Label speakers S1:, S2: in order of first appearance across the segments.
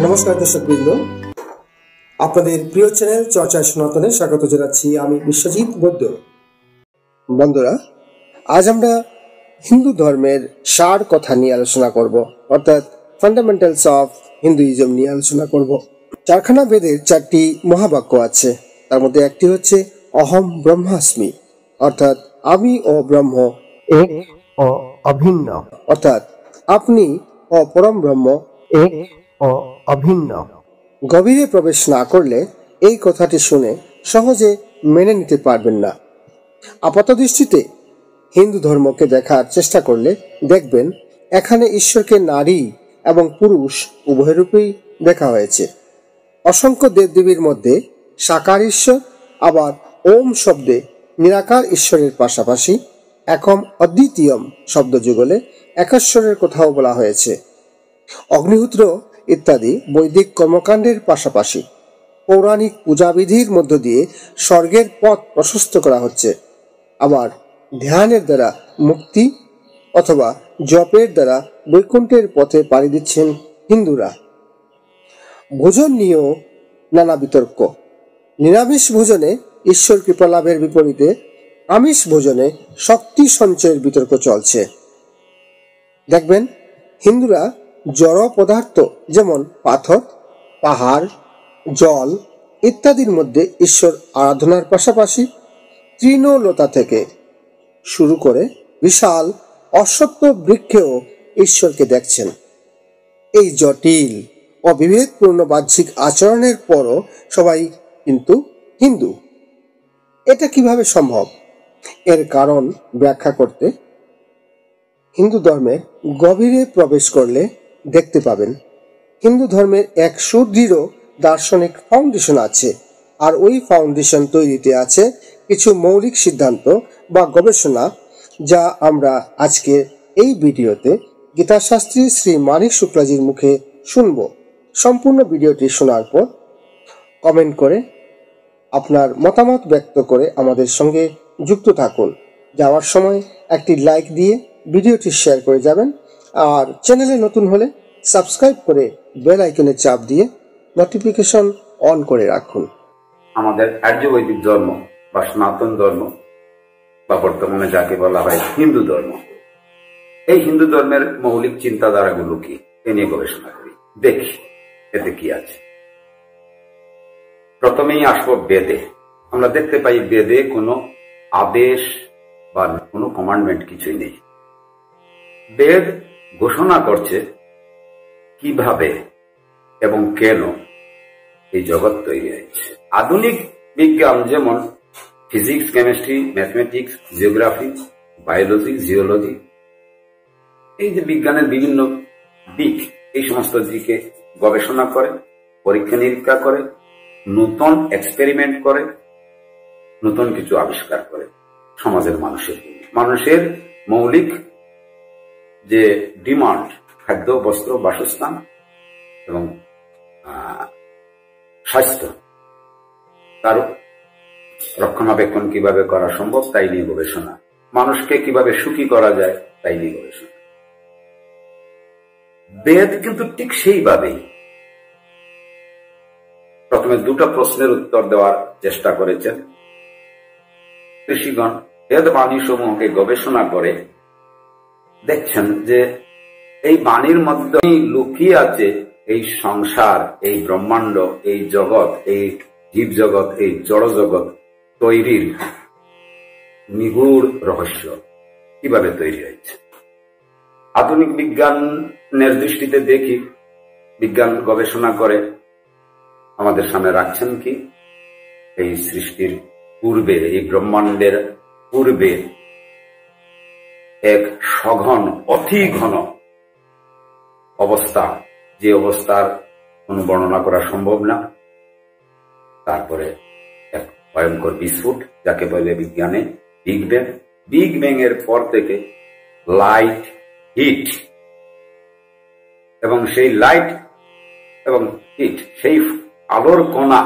S1: নমস্কার দর্শকবৃন্দ, আপনাদের প্রিয় চ্যানেল চর্চায় সনাতনে স্বাগত জানাচ্ছি আমি বিশ্বজিৎ বৈদ্য। বন্ধুরা, আজ আমরা হিন্দু ধর্মের সার কথা নিয়ে আলোচনা করব, অর্থাৎ ফান্ডামেন্টালস অফ হিন্দুইজম নিয়ে আলোচনা করব। চারখানা বেদের 4টি মহাবাক্য আছে। তার মধ্যে একটি হচ্ছে অহম ব্রহ্মাস্মি, অর্থাৎ আমি ও ব্রহ্ম এক ও অভিন্ন, অর্থাৎ আপনি ও পরম ব্রহ্ম এক ও অভিন্ন। গভীরে প্রবেশ না করলে এই কথাটি শুনে সহজে মেনে নিতে পারবেন না। আপাতদৃষ্টিতে হিন্দু ধর্মকে দেখার চেষ্টা করলে দেখবেন এখানে ঈশ্বরকে নারী এবং পুরুষ উভয় রূপেই দেখা হয়েছে। অসংখ্য দেবদেবীর মধ্যে সাকার ঈশ্বর, আবার ওম শব্দে নিরাকার ঈশ্বরের পাশাপাশি একম অদ্বিতীয়ম শব্দ যুগলে একেশ্বরের কথাও বলা হয়েছে। অগ্নিহোত্র ইত্যাদি বৈদিক কর্মকাণ্ডের পাশাপাশি পৌরাণিক পূজাবিধির মধ্য দিয়ে স্বর্গের পথ প্রশস্ত করা হচ্ছে। আবার ধ্যানের দ্বারা মুক্তি অথবা জপের দ্বারা বৈকুণ্ঠের পথে পাড়ি দিচ্ছেন হিন্দুরা। ভোজন নিয়েও নানা বিতর্ক। নিরামিষ ভোজনে ঈশ্বর কৃপা লাভের বিপরীতে আমিষ ভোজনে শক্তি সঞ্চয়ের বিতর্ক চলছে। দেখবেন হিন্দুরা জড় পদার্থ যেমন পাথর, পাহাড়, জল ইত্যাদির মধ্যে ঈশ্বর আরাধনার পাশাপাশি তৃণলতা থেকে শুরু করে বিশাল অশ্বত্থ বৃক্ষেও ঈশ্বরকে দেখছেন। এই জটিল ও বিভেদপূর্ণ বাহ্যিক আচরণের পরও সবাই কিন্তু হিন্দু। এটা কিভাবে সম্ভব? এর কারণ ব্যাখ্যা করতে হিন্দু ধর্মের গভীরে প্রবেশ করলে দেখতে পাবেন হিন্দু ধর্মের এক সুদৃঢ় দার্শনিক ফাউন্ডেশন আছে, আর ওই ফাউন্ডেশন তৈরিতে আছে কিছু মৌলিক সিদ্ধান্ত বা গবেষণা, যা আমরা আজকে এই ভিডিওতে গীতাশাস্ত্রী শ্রী মানিক শুক্লাজির মুখে শুনব। সম্পূর্ণ ভিডিওটি শোনার পর কমেন্ট করে আপনার মতামত ব্যক্ত করে আমাদের সঙ্গে যুক্ত থাকুন। যাওয়ার সময় একটি লাইক দিয়ে ভিডিওটি শেয়ার করে যাবেন, আর চ্যানেলে নতুন হলে সাবস্ক্রাইব করে বেল আইকনে চাপ দিয়ে নোটিফিকেশন অন করে রাখুন।
S2: আমাদের আর্য বৈদিক ধর্ম বা সনাতন ধর্ম বা বর্তমানে যাকে বলা হয় হিন্দু ধর্ম, এই হিন্দু ধর্মের মৌলিক চিন্তাধারাগুলো কি এ নিয়ে গবেষণা করি, দেখি এতে কি আছে। প্রথমেই আসবো বেদে। আমরা দেখতে পাই বেদে কোনো আদেশ বা কোনো কমান্ডমেন্ট কিছুই নেই। বেদ ঘোষণা করছে কিভাবে এবং কেন এই জগৎ তৈরি হয়েছে। আধুনিক বিজ্ঞান যেমন physics, chemistry, mathematics, geography, biology, geology, এই যে বিজ্ঞানের বিভিন্ন দিক, এই সমস্ত দিকে গবেষণা করে, পরীক্ষা নিরীক্ষা করে, নতুন এক্সপেরিমেন্ট করে, নতুন কিছু আবিষ্কার করে সমাজের মানুষের মৌলিক যে ডিমান্ড, খাদ্য, বস্ত্র, বাসস্থান এবং স্বাস্থ্য, তার রক্ষণাবেক্ষণ কিভাবে করা সম্ভব তাই নিয়ে গবেষণা। মানুষকে কিভাবে সুখী করা যায় তাই নিয়ে গবেষণা। বেদ কিন্তু ঠিক সেইভাবেই প্রথমে দুটো প্রশ্নের উত্তর দেওয়ার চেষ্টা করেছেন ঋষিগণ। বেদ বাণী সমূহকে গবেষণা করে দেখছেন যে এই বাণীর মধ্যে লুকিয়ে আছে এই সংসার, এই ব্রহ্মাণ্ড, এই জগৎ, এই জীব জগৎ, এই জড় জগৎ তৈরির নিগূঢ় রহস্য কিভাবে তৈরি হয়েছে। আধুনিক বিজ্ঞানের দৃষ্টিতে দেখি, বিজ্ঞান গবেষণা করে আমাদের সামনে রাখছেন কি এই সৃষ্টির পূর্বে, এই ব্রহ্মাণ্ডের পূর্বে এক সঘন, অতি ঘন অবস্থা, যে অবস্থার কোন বর্ণনা করা সম্ভব না। তারপরে এক ভয়ঙ্কর বিস্ফোট, যাকে বলে বিজ্ঞানে বিগ ব্যাং। বিগ ব্যাং এর পর থেকে লাইট, হিট, এবং সেই লাইট এবং হিট, সেই আলোর কণা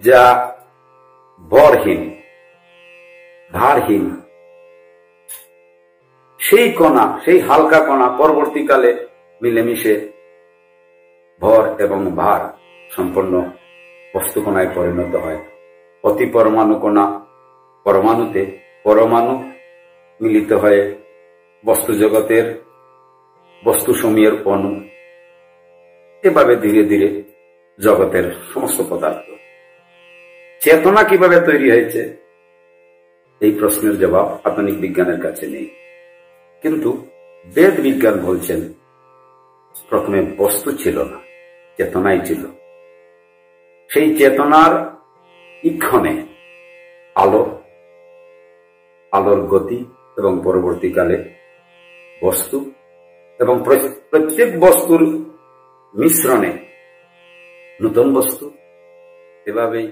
S2: যা ভরহীন, ভারহীন, সেই কণা, সেই হালকা কণা পরবর্তীকালে মিলেমিশে ভর এবং ভার সম্পন্ন বস্তুকণায় পরিণত হয়। অতি পরমাণু কণা পরমাণুতে, পরমাণু মিলিত হয়ে বস্তু জগতের বস্তুসমূহের অণু, এভাবে ধীরে ধীরে জগতের সমস্ত পদার্থ। চেতনা কিভাবে তৈরি হয়েছে এই প্রশ্নের জবাব আধুনিক বিজ্ঞানের কাছে নেই, কিন্তু বেদ বিজ্ঞান বলছেন প্রথমে বস্তু ছিল না, চেতনাই ছিল। সেই চেতনার ইক্ষণে আলোর গতি এবং পরবর্তীকালে বস্তু এবং প্রত্যেক বস্তুর মিশ্রণে নতুন বস্তু। এভাবেই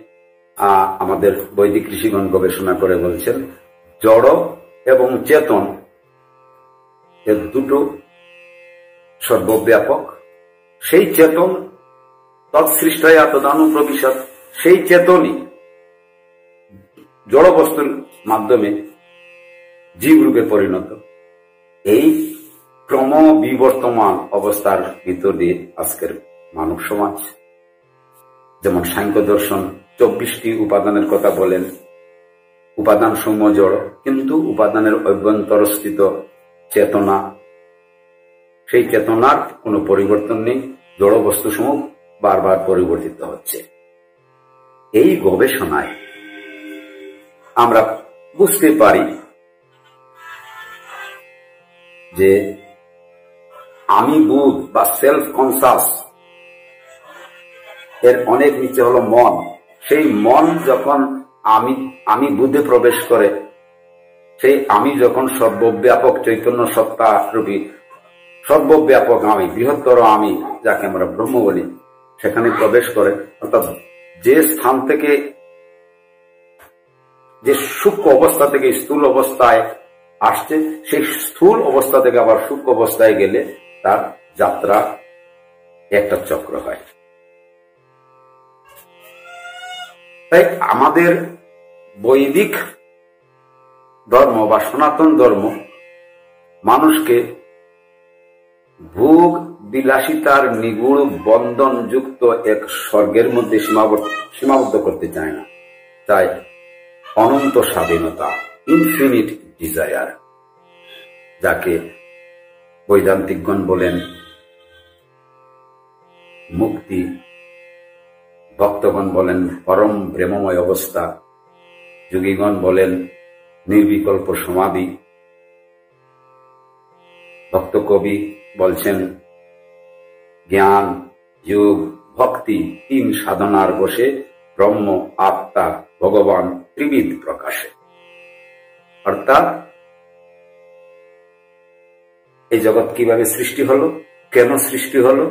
S2: আমাদের বৈদিক ঋষিগণ গবেষণা করে বলছেন জড় এবং চেতন এর দুটো সর্বব্যাপক। সেই চেতন তৎসৃষ্টায় তদানু প্রবিশৎ, সেই চেতনই জড় বস্তুর মাধ্যমে জীবরূপে পরিণত। এই ক্রম বিবর্তমান অবস্থার ভিতর দিয়ে আজকের মানব সমাজ। যেমন সাংখ্য দর্শন 24টি উপাদানের কথা বলেন, উপাদান সমূহ জড়, কিন্তু উপাদানের অভ্যন্তরস্থিত চেতনা, সেই চেতনার কোনো পরিবর্তন নেই, জড় বস্তু সমূহ বারবার পরিবর্তিত হচ্ছে। এই গবেষণায় আমরা বুঝতে পারি যে আমি বুধ বা সেলফ কনসাস এর অনেক নিচে হলো মন। সেই মন যখন আমি বুধে প্রবেশ করে, সেই আমি যখন সর্বব্যাপক চৈতন্য সত্তা রূপী সর্বব্যাপক আমি, বৃহত্তর আমি, যাকে আমরা ব্রহ্ম বলি, সেখানে প্রবেশ করে, অর্থাৎ যে স্থান থেকে, যে সূক্ষ্ম অবস্থা থেকে স্থূল অবস্থায় আসছে, সেই স্থূল অবস্থা থেকে আবার সূক্ষ্ম অবস্থায় গেলে তার যাত্রা একটা চক্র হয়। তাই আমাদের বৈদিক ধর্ম বা সনাতন ধর্ম মানুষকে ভোগ বিলাসিতার নিগুড় বন্ধনযুক্ত এক স্বর্গের মধ্যে সীমাবদ্ধ করতে চায় না, চায় অনন্ত স্বাধীনতা, ইনফিনিট ডিজায়ার, যাকে বৈদান্তিকগণ বলেন মুক্তি, ভক্তগণ বলেন পরম প্রেমময় অবস্থা, যোগীগণ বলেন নির্বিকল্প সমাধি, ভক্ত কবি বলছেন জ্ঞান, যোগ, ভক্তি তিন সাধনার বসে ব্রহ্ম, আত্মা, ভগবান ত্রিবিধ প্রকাশে। অর্থাৎ এই জগৎ কিভাবে সৃষ্টি হলো, কেন সৃষ্টি হলো,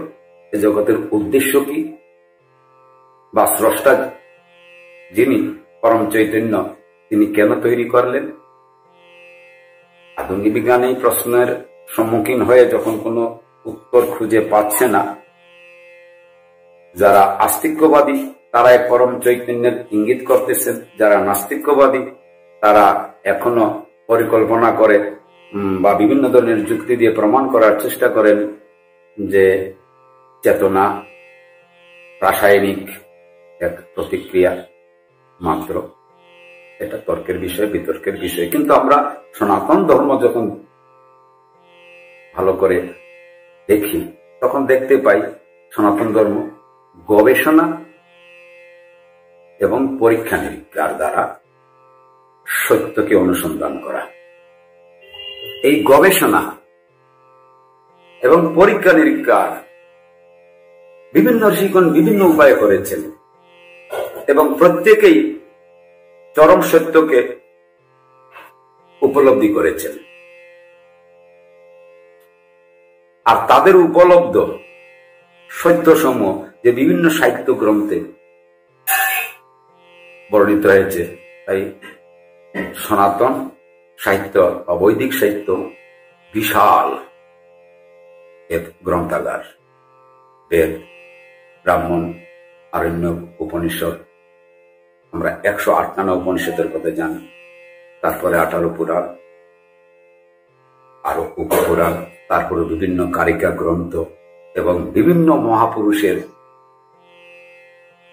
S2: এই জগতের উদ্দেশ্য কি, বা স্রষ্টা যিনি পরম চৈতন্য তিনি কেন তৈরি করলেন। আধুনিক বিজ্ঞান এই প্রশ্নের সম্মুখীন হয়ে যখন কোনো উত্তর খুঁজে পাচ্ছে না, যারা আস্তিক্যবাদী তারা এক পরম চৈতন্যের ইঙ্গিত করতেছেন, যারা নাস্তিক্যবাদী তারা এখনো পরিকল্পনা করে বা বিভিন্ন ধরনের যুক্তি দিয়ে প্রমাণ করার চেষ্টা করেন যে চেতনা রাসায়নিক এক প্রতিক্রিয়া মাত্র। এটা তর্কের বিষয়, বিতর্কের বিষয়। কিন্তু আমরা সনাতন ধর্ম যখন ভালো করে দেখি তখন দেখতে পাই সনাতন ধর্ম গবেষণা এবং পরীক্ষা নিরীক্ষার দ্বারা সত্যকে অনুসন্ধান করা। এই গবেষণা এবং পরীক্ষা নিরীক্ষার বিভিন্ন ঋষিগণ বিভিন্ন উপায় করেছেন এবং প্রত্যেকেই চরম সত্যকে উপলব্ধি করেছেন। আর তাদের উপলব্ধ সত্যসমূহ যে বিভিন্ন সাহিত্য গ্রন্থে বর্ণিত হয়েছে, তাই সনাতন সাহিত্য বা বৈদিক সাহিত্য বিশাল এক গ্রন্থাগার। বেদ, ব্রাহ্মণ, আরণ্যক, উপনিষদ, আমরা 108খানা উপনিষদের কথা জানি, তারপরে 18 পুরাণ, আরো উপপুরাণ, তারপরে বিভিন্ন কারিকা গ্রন্থ, এবং বিভিন্ন মহাপুরুষের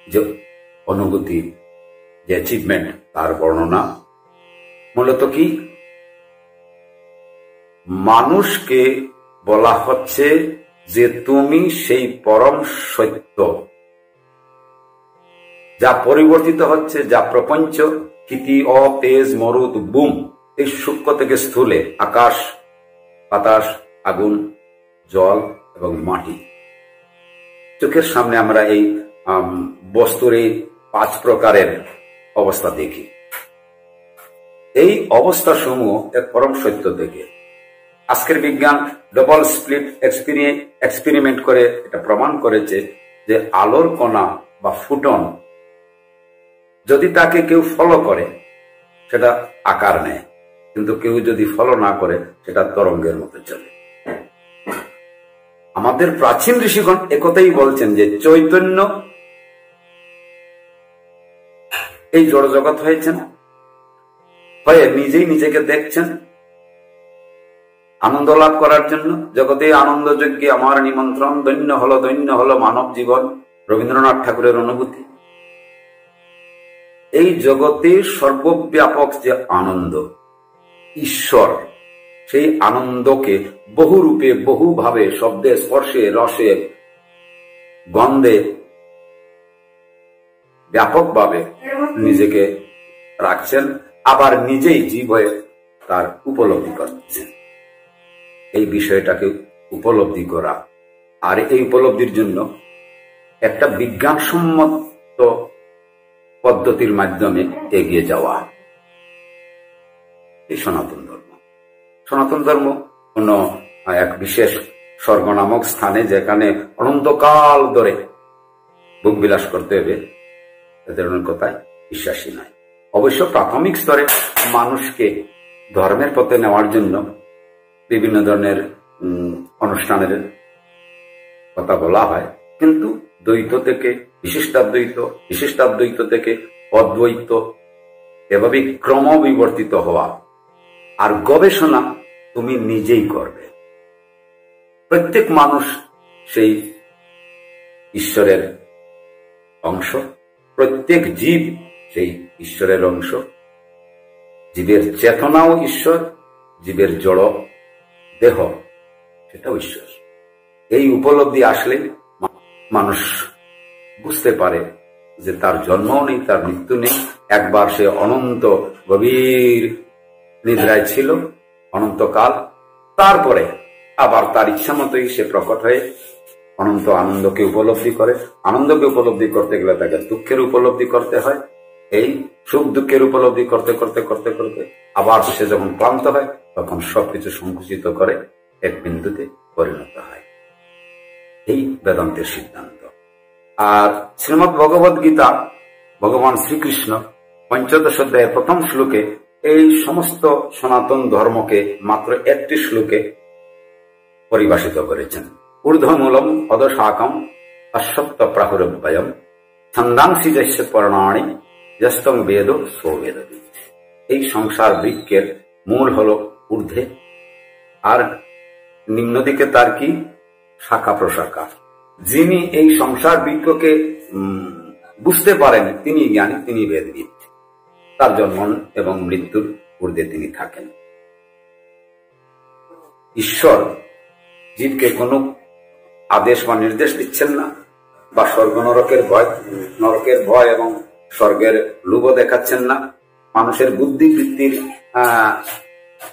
S2: যে অনুভূতি, যে অ্যাচিভমেন্ট, তার বর্ণনা। মূলত কি, মানুষকে বলা হচ্ছে যে তুমি সেই পরম সত্য, যা পরিবর্তিত হচ্ছে, যা প্রপঞ্চ ক্ষিতি অতেজ মরুদ বুম, এই সূক্ষ্ম থেকে স্থূলে আকাশ, বাতাস, আগুন, জল এবং মাটি, চোখের সামনে আমরা এই বস্তুর এই 5 প্রকারের অবস্থা দেখি। এই অবস্থা সমূহ এক পরম সত্য থেকে আজকের বিজ্ঞান ডবল স্প্লিট এক্সপেরিমেন্ট করে এটা প্রমাণ করেছে যে আলোর কণা বা ফুটন যদি তাকে কেউ ফলো করে সেটা আকার নেয়, কিন্তু কেউ যদি ফলো না করে সেটা তরঙ্গের মতো চলে। আমাদের প্রাচীন ঋষিগণ একথাই বলছেন যে চৈতন্য এই জড় জগৎ হয়েছেন, হয়ে নিজেই নিজেকে দেখছেন আনন্দ লাভ করার জন্য। জগতে আনন্দ যজ্ঞে আমার নিমন্ত্রণ, দৈন্য হলো মানব জীবন, রবীন্দ্রনাথ ঠাকুরের অনুভূতি। এই জগতে সর্বব্যাপক যে আনন্দ, ঈশ্বর, সেই আনন্দকে বহু রূপে বহুভাবে শব্দে, স্পর্শে, রসে, গন্ধে ব্যাপকভাবে নিজেকে রাখছেন, আবার নিজেই জীব হয়ে তার উপলব্ধি করছেন। এই বিষয়টাকে উপলব্ধি করা আর এই উপলব্ধির জন্য একটা বিজ্ঞানসম্মত পদ্ধতির মাধ্যমে এগিয়ে যাওয়া, এই সনাতন ধর্ম। সনাতন ধর্ম কোন এক বিশেষ স্বর্গ নামক স্থানে যেখানে অনন্তকাল ধরে ভোগ বিলাস করতে হবে এদের কথায় বিশ্বাসী নয়। অবশ্য প্রাথমিক স্তরে মানুষকে ধর্মের পথে নেওয়ার জন্য বিভিন্ন ধরনের অনুষ্ঠানের কথা বলা হয়, কিন্তু দ্বৈত থেকে বিশিষ্টাদ্বৈত, বিশিষ্টাদ্বৈত থেকে অদ্বৈত, এভাবে ক্রমবিবর্তিত হওয়া। আর গবেষণা তুমি নিজেই করবে। প্রত্যেক মানুষ সেই ঈশ্বরের অংশ, প্রত্যেক জীব সেই ঈশ্বরের অংশ। জীবের চেতনাও ঈশ্বর, জীবের জড় দেহ সেটাও ঈশ্বর। এই উপলব্ধি আসলে মানুষ বুঝতে পারে যে তার জন্মও নেই, তার মৃত্যু নেই। একবার সে অনন্ত গভীর নিদ্রায় ছিল অনন্তকাল, তারপরে আবার তার ইচ্ছা মতোই সে প্রকট হয়ে অনন্ত আনন্দকে উপলব্ধি করে। আনন্দকে উপলব্ধি করতে গেলে তাকে দুঃখের উপলব্ধি করতে হয়। এই সুখ দুঃখের উপলব্ধি করতে করতে করতে করতে আবার সে যখন ক্লান্ত হয় তখন সবকিছু সংকুচিত করে এক বিন্দুতে পরিণত হয়। এই বেদান্তের সিদ্ধান্ত। আর শ্রীমৎ ভগবদ গীতা, ভগবান শ্রীকৃষ্ণ ৫ম অধ্যায়ের ১ম শ্লোকে এই সমস্ত সনাতন ধর্মকে মাত্র একটি শ্লোকে পরিভাষিত করেছেন। ঊর্ধ্বমূলম অধশাখম অশ্বত্থ প্রাহুরভয়ম ছন্দাংসি যস্য পর্ণাণি যস্তং বেদ সোবেদবিদ। এই সংসার বৃক্ষের মূল হল ঊর্ধ্বে, আর নিম্ন দিকে তার কি শাখা প্রশাখা। যিনি এই সংসার বৃক্ষকে বুঝতে পারেন তিনি জ্ঞানী, তিনি বেদবিদ। তার জন্ম এবং মৃত্যুর ঊর্ধ্বে তিনি থাকেন। ঈশ্বর জীবকে কোনো আদেশ বা নির্দেশ দিচ্ছেন না, বা স্বর্গ নরকের ভয় এবং স্বর্গের লোভ দেখাচ্ছেন না। মানুষের বুদ্ধিবৃত্তির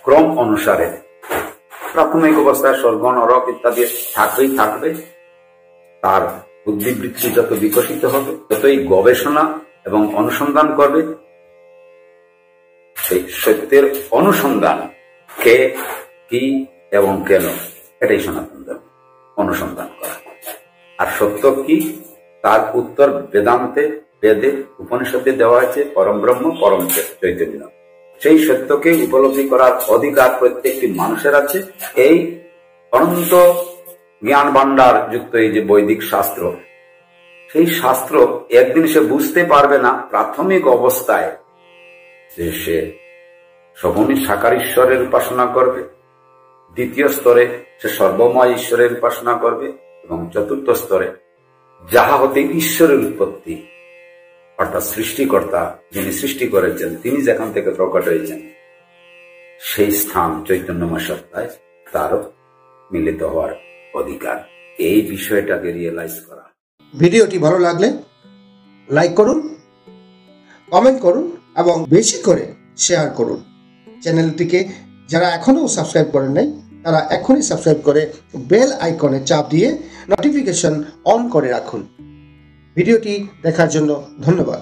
S2: ক্রম অনুসারে প্রাথমিক অবস্থায় স্বর্গ নরক ইত্যাদি থাকবেই থাকবে। তার বুদ্ধিবৃত্তি যত বিকশিত হবে, ততই গবেষণা এবং অনুসন্ধান করবে। সেই সত্যের অনুসন্ধান কে, কি এবং কেন, এটাই সনাতন ধর্ম, অনুসন্ধান করা। আর সত্য কি তার উত্তর বেদান্তে, বেদে, উপনিষদে দেওয়া হয়েছে। পরম ব্রহ্ম, পরম চৈতন্য। সেই সত্যকে উপলব্ধি করার অধিকার প্রত্যেকটি মানুষের আছে। এই অনন্ত জ্ঞান ভান্ডার যুক্ত এই যে বৈদিক শাস্ত্র, সেই শাস্ত্র একদিন সে বুঝতে পারবে না প্রাথমিক অবস্থায় যে সে সগুণ সাকার ঈশ্বরের উপাসনা করবে, দ্বিতীয় স্তরে সে সর্বময় ঈশ্বরের উপাসনা করবে, এবং চতুর্থ স্তরে যাহা হতে ঈশ্বরের উৎপত্তি, অর্থাৎ সৃষ্টিকর্তা যিনি সৃষ্টি করেছেন তিনি যেখান থেকে প্রকট হয়েছেন সেই স্থান চৈতন্যময় সত্তায় তারও মিলিত হওয়ার অধিকার। এই বিষয়টাকে রিয়েলাইজ করা।
S1: ভিডিওটি ভালো লাগলে লাইক করুন, কমেন্ট করুন এবং বেশি করে শেয়ার করুন। চ্যানেলটিকে যারা এখনো সাবস্ক্রাইব করেন নাই তারা এখনই সাবস্ক্রাইব করে বেল আইকনে চাপ দিয়ে নোটিফিকেশন অন করে রাখুন। ভিডিওটি দেখার জন্য ধন্যবাদ।